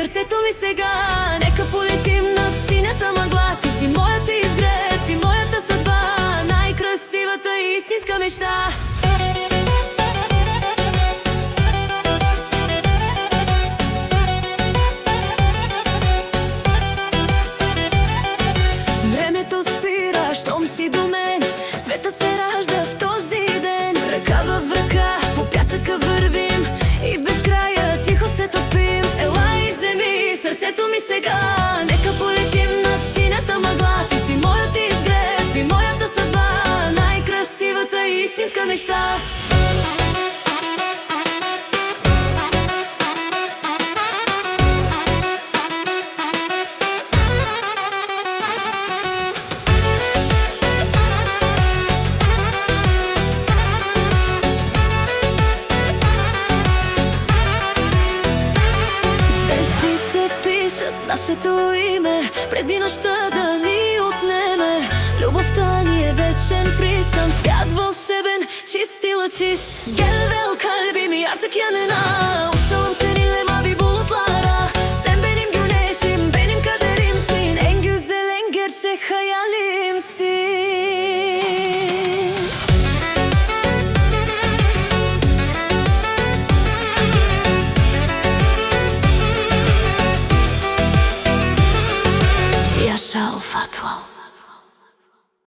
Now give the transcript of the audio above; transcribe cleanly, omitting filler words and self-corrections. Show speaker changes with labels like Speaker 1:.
Speaker 1: срцето ми сега. Нека полетим над синята мъгла. Ти си моята изгрев и моята съдба, най-красивата и истинска мечта. Времето спира, щом си до мен. Светът се ражда в този ден. Ръка в ръка по пясъка вървим и в безкрая тихо се топим. Ела и вземи сърцето ми сега. Нека полетим над синята мъгла. Ти си моят изгрев и моята съдба, най-красивата и истинска мечта. Нашето име преди нощта да ни отнеме. Любовта ни е вечен пристан, свят вълшебен, чист и лъчист. Gel vel kalbimi artık yanına, uçalım seninle mavi bulutlara. Sen benim güneşim, benim kaderimsin, en güzel en gerçek hayalimsin. Yaşa Fatwa.